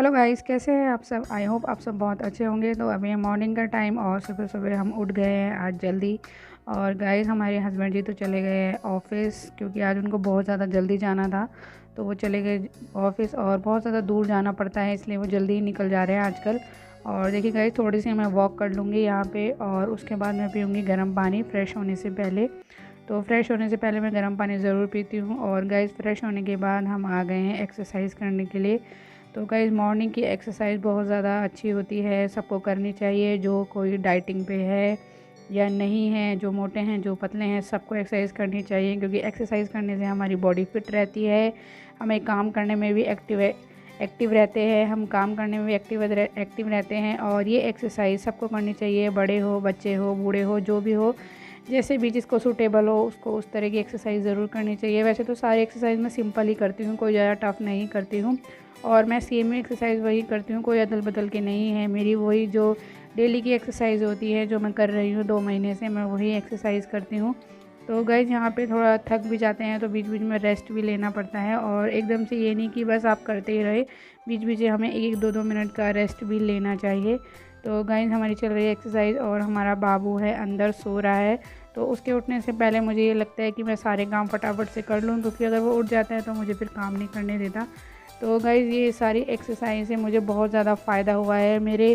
Hello guys, कैसे हैं आप सब। आई होप आप सब बहुत अच्छे होंगे। तो अभी मॉर्निंग का टाइम और सुबह सुबह हम उठ गए हैं आज जल्दी। और गाइस हमारे हस्बैंड जी तो चले गए हैं ऑफिस, क्योंकि आज उनको बहुत ज़्यादा जल्दी जाना था। तो वो चले गए ऑफिस और बहुत ज़्यादा दूर जाना पड़ता है, इसलिए वो जल्दी ही निकल जा रहे हैं आजकल। और देखिए गाइस, थोड़ी सी मैं वॉक कर लूँगी यहाँ पे और उसके बाद मैं पीऊँगी गर्म पानी फ्रेश होने से पहले। तो फ्रेश होने से पहले मैं गर्म पानी ज़रूर पीती हूँ। और गाइस फ्रेश होने के बाद हम आ गए हैं एक्सरसाइज करने के लिए। तो गाइस मॉर्निंग की एक्सरसाइज बहुत ज़्यादा अच्छी होती है, सबको करनी चाहिए। जो कोई डाइटिंग पे है या नहीं है, जो मोटे हैं जो पतले हैं, सबको एक्सरसाइज करनी चाहिए, क्योंकि एक्सरसाइज करने से हमारी बॉडी फिट रहती है। हमें काम करने में भी एक्टिव रहते हैं, हम काम करने में भी एक्टिव रहते हैं। और ये एक्सरसाइज सबको करनी चाहिए, बड़े हो, बच्चे हो, बूढ़े हो, जो भी हो, जैसे भी जिसको सूटेबल हो उसको उस तरह की एक्सरसाइज ज़रूर करनी चाहिए। वैसे तो सारी एक्सरसाइज मैं सिंपल ही करती हूँ, कोई ज़्यादा टफ नहीं करती हूँ। और मैं सेम एक्सरसाइज वही करती हूँ, कोई अदल बदल के नहीं है। मेरी वही जो डेली की एक्सरसाइज होती है, जो मैं कर रही हूँ 2 महीने से, मैं वही एक्सरसाइज करती हूँ। तो गाइस यहाँ पे थोड़ा थक भी जाते हैं तो बीच बीच में रेस्ट भी लेना पड़ता है। और एकदम से ये नहीं कि बस आप करते ही रहे, बीच बीच में हमें 1-2 मिनट का रेस्ट भी लेना चाहिए। तो गाइस हमारी चल रही है एक्सरसाइज और हमारा बाबू है अंदर सो रहा है। तो उसके उठने से पहले मुझे ये लगता है कि मैं सारे काम फटाफट से कर लूँ, क्योंकि अगर वो उठ जाता है तो मुझे फिर काम नहीं करने देता। तो गाइस ये सारी एक्सरसाइज से मुझे बहुत ज़्यादा फ़ायदा हुआ है। मेरे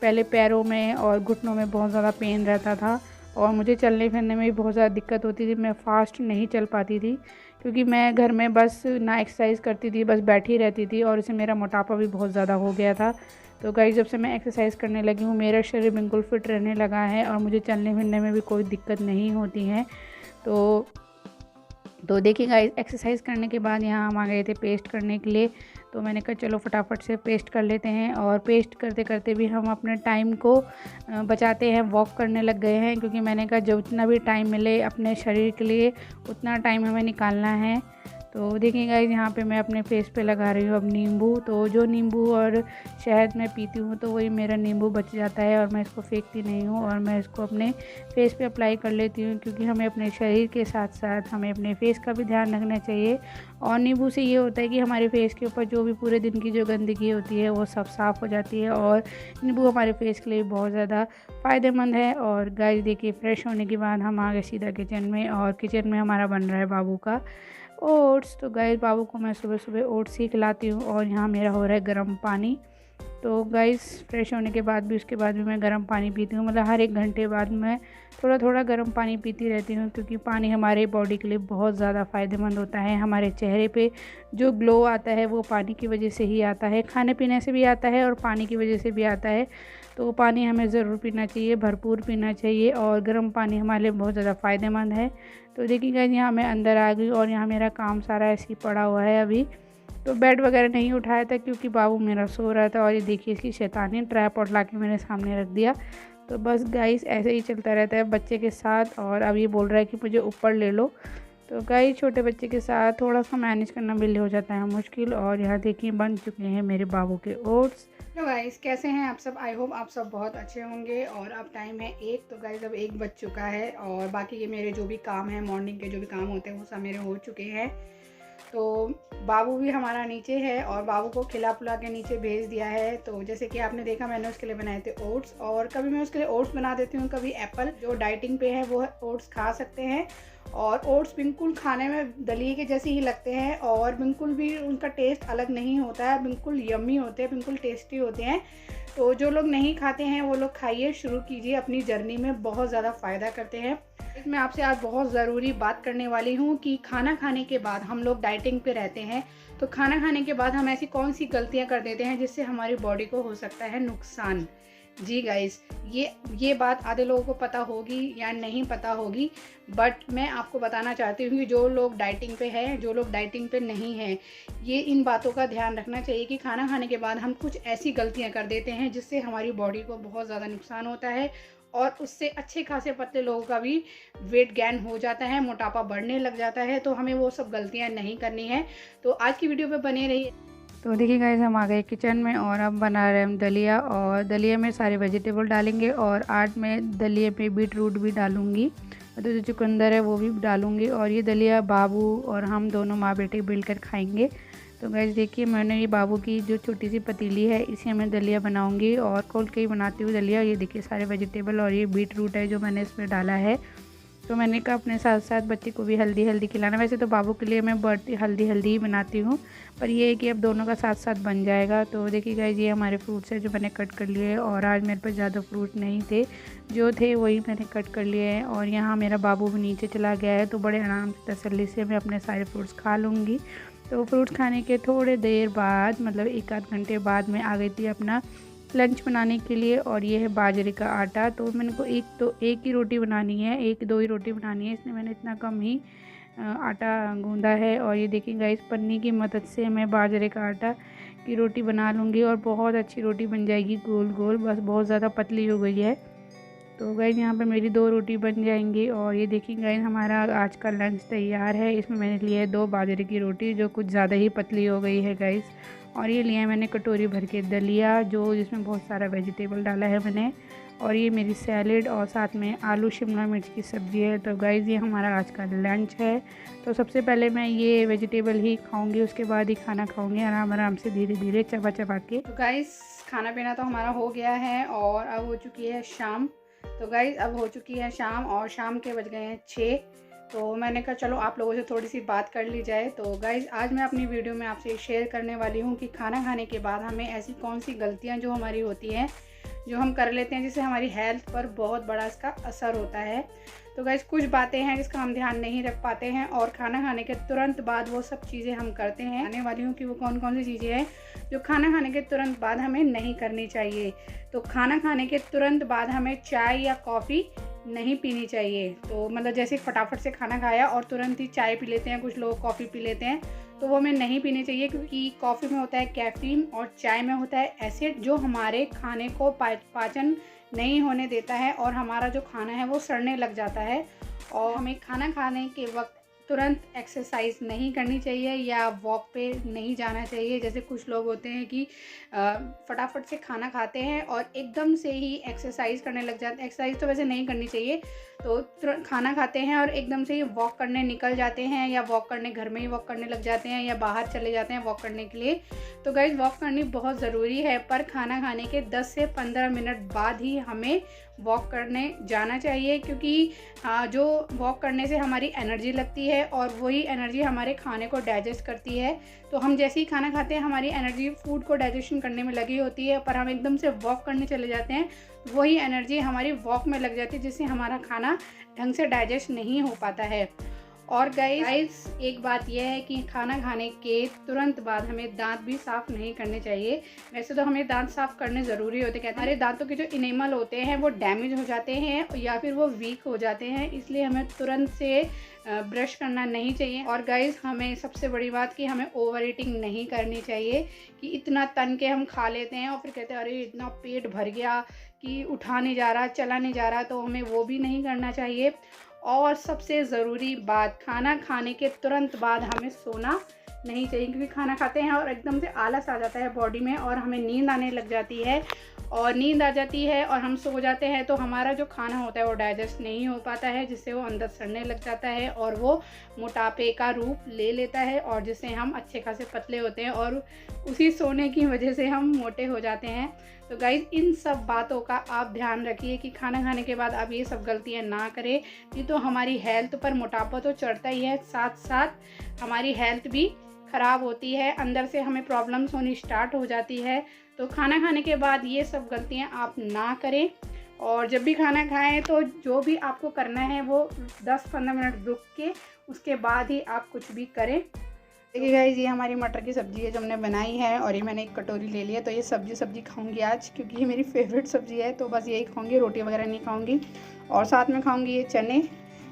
पहले पैरों में और घुटनों में बहुत ज़्यादा पेन रहता था और मुझे चलने फिरने में भी बहुत ज़्यादा दिक्कत होती थी। मैं फ़ास्ट नहीं चल पाती थी, क्योंकि मैं घर में बस ना एक्सरसाइज करती थी, बस बैठी रहती थी, और इससे मेरा मोटापा भी बहुत ज़्यादा हो गया था। तो गाइस जब से मैं एक्सरसाइज करने लगी हूँ, मेरा शरीर बिल्कुल फिट रहने लगा है और मुझे चलने फिरने में भी कोई दिक्कत नहीं होती है। तो देखिए गाइस, एक्सरसाइज करने के बाद यहाँ हम आ गए थे पेस्ट करने के लिए। तो मैंने कहा चलो फटाफट से पेस्ट कर लेते हैं। और पेस्ट करते करते भी हम अपने टाइम को बचाते हैं, वॉक करने लग गए हैं, क्योंकि मैंने कहा जो उतना भी टाइम मिले अपने शरीर के लिए उतना टाइम हमें निकालना है। तो देखिए गाइस, यहाँ पे मैं अपने फेस पे लगा रही हूँ अब नींबू। तो जो नींबू और शहद मैं पीती हूँ तो वही मेरा नींबू बच जाता है और मैं इसको फेंकती नहीं हूँ, और मैं इसको अपने फेस पे अप्लाई कर लेती हूँ, क्योंकि हमें अपने शरीर के साथ साथ हमें अपने फेस का भी ध्यान रखना चाहिए। और नींबू से ये होता है कि हमारे फेस के ऊपर जो भी पूरे दिन की जो गंदगी होती है वो सब साफ़ हो जाती है, और नींबू हमारे फेस के लिए बहुत ज़्यादा फ़ायदेमंद है। और गाइस देखिए, फ्रेश होने के बाद हम आ गए सीधा किचन में, और किचन में हमारा बन रहा है बाबू का ओट्स। तो गाइस बाबू को मैं सुबह सुबह ओट्स ही खिलाती हूँ, और यहाँ मेरा हो रहा है गर्म पानी। तो गाइस फ्रेश होने के बाद भी उसके बाद भी मैं गर्म पानी पीती हूँ, मतलब हर 1 घंटे बाद मैं थोड़ा थोड़ा गर्म पानी पीती रहती हूँ, क्योंकि पानी हमारे बॉडी के लिए बहुत ज़्यादा फ़ायदेमंद होता है। हमारे चेहरे पे जो ग्लो आता है वो पानी की वजह से ही आता है, खाने पीने से भी आता है और पानी की वजह से भी आता है। तो पानी हमें ज़रूर पीना चाहिए, भरपूर पीना चाहिए, और गर्म पानी हमारे लिए बहुत ज़्यादा फ़ायदेमंद है। तो देखिए गाइस, यहाँ मैं अंदर आ गई और यहाँ मेरा काम सारा ऐसे ही पड़ा हुआ है अभी। तो बेड वगैरह नहीं उठाया था, क्योंकि बाबू मेरा सो रहा था। और ये देखिए इसकी शैतानी, ट्राइपॉड ला के मेरे सामने रख दिया। तो बस गाइस ऐसे ही चलता रहता है बच्चे के साथ। और अब ये बोल रहा है कि मुझे ऊपर ले लो। तो गाइस छोटे बच्चे के साथ थोड़ा सा मैनेज करना भी हो जाता है मुश्किल। और यहाँ देखिए बन चुके हैं मेरे बाबू के ओट्स। तो गाइस कैसे हैं आप सब। आई होप आप सब बहुत अच्छे होंगे। और अब टाइम है 1, तो गाइस अब 1 बज चुका है, और बाकी के मेरे जो भी काम हैं, मॉर्निंग के जो भी काम होते हैं वो सब मेरे हो चुके हैं। तो बाबू भी हमारा नीचे है और बाबू को खिला पिला के नीचे भेज दिया है। तो जैसे कि आपने देखा, मैंने उसके लिए बनाए थे ओट्स, और कभी मैं उसके लिए ओट्स बना देती हूँ, कभी एप्पल। जो डाइटिंग पे है वो ओट्स खा सकते हैं। और ओट्स बिल्कुल खाने में दलिए के जैसे ही लगते हैं, और बिल्कुल भी उनका टेस्ट अलग नहीं होता है, बिल्कुल यम्मी होते हैं, बिल्कुल टेस्टी होते हैं। तो जो लोग नहीं खाते हैं वो लोग खाइए, शुरू कीजिए, अपनी जर्नी में बहुत ज़्यादा फ़ायदा करते हैं। मैं आपसे आज बहुत ज़रूरी बात करने वाली हूँ कि खाना खाने के बाद, हम लोग डाइटिंग पे रहते हैं, तो खाना खाने के बाद हम ऐसी कौन सी गलतियाँ कर देते हैं जिससे हमारी बॉडी को हो सकता है नुकसान। जी गाइस, ये बात आधे लोगों को पता होगी या नहीं पता होगी, बट मैं आपको बताना चाहती हूँ कि जो लोग डाइटिंग पे हैं, जो लोग डाइटिंग पे नहीं हैं, ये इन बातों का ध्यान रखना चाहिए कि खाना खाने के बाद हम कुछ ऐसी गलतियाँ कर देते हैं जिससे हमारी बॉडी को बहुत ज़्यादा नुकसान होता है, और उससे अच्छे खासे पतले लोगों का भी वेट गेन हो जाता है, मोटापा बढ़ने लग जाता है। तो हमें वो सब गलतियाँ नहीं करनी है। तो आज की वीडियो पे बने रहिए। तो देखिए गाइस, हम आ गए किचन में और अब बना रहे हैं हम दलिया। और दलिया में सारे वेजिटेबल डालेंगे, और आज मैं दलिए पे बीट रूट भी डालूंगी, तो जो चुकंदर है वो भी डालूंगी। और ये दलिया बाबू और हम दोनों माँ बेटे मिलकर खाएंगे। तो गाइस देखिए मैंने ये बाबू की जो छोटी सी पतीली है इसी में दलिया बनाऊंगी और खोल के ही बनाती हूँ दलिया। ये देखिए सारे वेजिटेबल और ये बीट रूट है जो मैंने इसमें डाला है। तो मैंने कहा अपने साथ साथ बच्चे को भी हेल्दी हेल्दी खिलाना। वैसे तो बाबू के लिए मैं बर्थडे हेल्दी हेल्दी ही बनाती हूँ, पर ये है कि अब दोनों का साथ साथ बन जाएगा। तो देखिए गाइस ये हमारे फ्रूट्स है जो मैंने कट कर लिए, और आज मेरे पास ज़्यादा फ्रूट नहीं थे, जो थे वही मैंने कट कर लिए हैं। और यहाँ मेरा बाबू भी नीचे चला गया है, तो बड़े आराम से तसल्ली से मैं अपने सारे फ्रूट्स खा लूँगी। तो फ्रूट्स खाने के थोड़े देर बाद, मतलब 1 आध घंटे बाद, मैं आ गई थी अपना लंच बनाने के लिए। और ये है बाजरे का आटा। तो मैंने को एक ही रोटी बनानी है, 1-2 ही रोटी बनानी है, इसलिए मैंने इतना कम ही आटा गूंदा है। और ये देखिए गाइस पन्नी की मदद से मैं बाजरे का आटा की रोटी बना लूँगी और बहुत अच्छी रोटी बन जाएगी गोल गोल, बस बहुत ज़्यादा पतली हो गई है। तो गाइस यहाँ पे मेरी 2 रोटी बन जाएंगी। और ये देखिए गाइस हमारा आज का लंच तैयार है। इसमें मैंने लिया है 2 बाजरे की रोटी जो कुछ ज़्यादा ही पतली हो गई है गाइस। और ये लिया है मैंने कटोरी भर के दलिया जो जिसमें बहुत सारा वेजिटेबल डाला है मैंने। और ये मेरी सैलेड और साथ में आलू शिमला मिर्च की सब्ज़ी है। तो गाइस ये हमारा आज का लंच है। तो सबसे पहले मैं ये वेजिटेबल ही खाऊंगी, उसके बाद ही खाना खाऊंगी आराम आराम से धीरे धीरे चबा चबा के। तो गाइस खाना पीना तो हमारा हो गया है और अब हो चुकी है शाम। तो गाइस अब हो चुकी है शाम और शाम के बज गए हैं 6। तो मैंने कहा चलो आप लोगों से थोड़ी सी बात कर ली जाए। तो गाइस आज मैं अपनी वीडियो में आपसे शेयर करने वाली हूँ कि खाना खाने के बाद हमें ऐसी कौन सी गलतियाँ जो हमारी होती हैं, जो हम कर लेते हैं, जिससे हमारी हेल्थ पर बहुत बड़ा इसका असर होता है। तो गाइस कुछ बातें हैं जिसका हम ध्यान नहीं रख पाते हैं और खाना खाने के तुरंत बाद वो सब चीज़ें हम करते हैं। आने वाली हूँ कि वो कौन कौन सी चीज़ें हैं जो खाना खाने के तुरंत बाद हमें नहीं करनी चाहिए। तो खाना खाने के तुरंत बाद हमें चाय या कॉफ़ी नहीं पीनी चाहिए। तो मतलब जैसे फटाफट से खाना खाया और तुरंत ही चाय पी लेते हैं, कुछ लोग कॉफ़ी पी लेते हैं, तो वो हमें नहीं पीनी चाहिए, क्योंकि कॉफ़ी में होता है कैफ़ीन और चाय में होता है एसिड जो हमारे खाने को पाचन नहीं होने देता है और हमारा जो खाना है वो सड़ने लग जाता है। और हमें खाना खाने के वक्त तुरंत एक्सरसाइज नहीं करनी चाहिए या वॉक पे नहीं जाना चाहिए। जैसे कुछ लोग होते हैं कि फटाफट से खाना खाते हैं और एकदम से ही एक्सरसाइज करने लग जाते हैं। एक्सरसाइज तो वैसे नहीं करनी चाहिए, तो तुरंत खाना खाते हैं और एकदम से ही वॉक करने निकल जाते हैं या वॉक करने घर में ही वॉक करने लग जाते हैं या बाहर चले जाते हैं वॉक करने के लिए। तो गाइस वॉक करनी बहुत ज़रूरी है, पर खाना खाने के 10 से 15 मिनट बाद ही हमें वॉक करने जाना चाहिए, क्योंकि जो वॉक करने से हमारी एनर्जी लगती है और वही एनर्जी हमारे खाने को डाइजेस्ट करती है। तो हम जैसे ही खाना खाते हैं हमारी एनर्जी फूड को डाइजेशन करने में लगी होती है, पर हम एकदम से वॉक करने चले जाते हैं, वही एनर्जी हमारी वॉक में लग जाती है, जिससे हमारा खाना ढंग से डाइजेस्ट नहीं हो पाता है। और गाइस एक बात यह है कि खाना खाने के तुरंत बाद हमें दांत भी साफ़ नहीं करने चाहिए। वैसे तो हमें दांत साफ़ करने ज़रूरी होते, कहते हैं हमारे दांतों के जो इनेमल होते हैं वो डैमेज हो जाते हैं या फिर वो वीक हो जाते हैं, इसलिए हमें तुरंत से ब्रश करना नहीं चाहिए। और गाइस हमें सबसे बड़ी बात कि हमें ओवर ईटिंग नहीं करनी चाहिए, कि इतना तन के हम खा लेते हैं और फिर कहते हैं अरे इतना पेट भर गया कि उठा नहीं जा रहा, चला नहीं जा रहा, तो हमें वो भी नहीं करना चाहिए। और सबसे ज़रूरी बात, खाना खाने के तुरंत बाद हमें सोना नहीं चाहिए, क्योंकि खाना खाते हैं और एकदम से आलस आ जाता है बॉडी में और हमें नींद आने लग जाती है। और नींद आ जाती है और हम सो जाते हैं तो हमारा जो खाना होता है वो डाइजेस्ट नहीं हो पाता है, जिससे वो अंदर सड़ने लग जाता है और वो मोटापे का रूप ले लेता है, और जिससे हम अच्छे खासे पतले होते हैं और उसी सोने की वजह से हम मोटे हो जाते हैं। तो गाइज़ इन सब बातों का आप ध्यान रखिए कि खाना खाने के बाद आप ये सब गलतियाँ ना करें, नहीं तो हमारी हेल्थ पर मोटापा तो चढ़ता ही है, साथ साथ हमारी हेल्थ भी ख़राब होती है, अंदर से हमें प्रॉब्लम्स होनी स्टार्ट हो जाती है। तो खाना खाने के बाद ये सब गलतियाँ आप ना करें, और जब भी खाना खाएं तो जो भी आपको करना है वो 10-15 मिनट रुक के उसके बाद ही आप कुछ भी करें। देखिए गाइस ये हमारी मटर की सब्ज़ी है जो हमने बनाई है, और ये मैंने एक कटोरी ले लिया। तो ये सब्ज़ी खाऊंगी आज, क्योंकि ये मेरी फेवरेट सब्ज़ी है, तो बस यही खाऊंगी, रोटी वगैरह नहीं खाऊंगी। और साथ में खाऊंगी ये चने।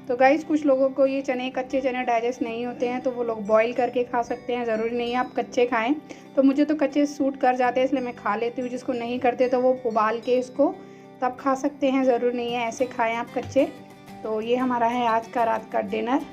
तो गाइस कुछ लोगों को ये चने, कच्चे चने डाइजेस्ट नहीं होते हैं, तो वो लोग बॉईल करके खा सकते हैं, ज़रूरी नहीं है आप कच्चे खाएं। तो मुझे तो कच्चे सूट कर जाते हैं, इसलिए मैं खा लेती हूँ। जिसको नहीं करते तो वो उबाल के इसको तब खा सकते हैं, ज़रूरी नहीं है ऐसे खाएं आप कच्चे। तो ये हमारा है आज का रात का डिनर।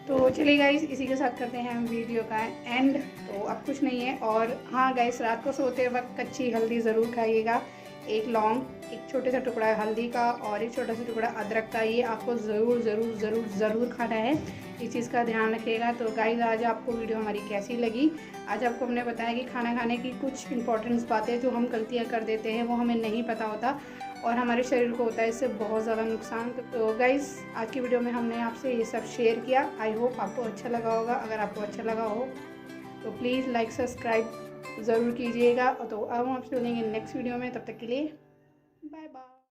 तो चलिए गाइस इसी के साथ करते हैं हम वीडियो का एंड। तो अब कुछ नहीं है। और हाँ गाइस रात को सोते वक्त कच्ची हल्दी ज़रूर खाइएगा, एक लौंग, एक छोटे सा टुकड़ा हल्दी का और एक छोटा सा टुकड़ा अदरक का। ये आपको ज़रूर ज़रूर ज़रूर ज़रूर खाना है, इस चीज़ का ध्यान रखिएगा। तो गाइस आज आपको वीडियो हमारी कैसी लगी? आज आपको हमने बताया कि खाना खाने की कुछ इंपॉर्टेंट बातें जो हम गलतियाँ कर देते हैं वो हमें नहीं पता होता और हमारे शरीर को होता है इससे बहुत ज़्यादा नुकसान। तो गाइस आज की वीडियो में हमने आपसे ये सब शेयर किया। आई होप आपको अच्छा लगा होगा। अगर आपको अच्छा लगा हो तो प्लीज़ लाइक सब्सक्राइब ज़रूर कीजिएगा। तो अब हम आपसे मिलेंगे नेक्स्ट वीडियो में, तब तक के लिए बाय बाय।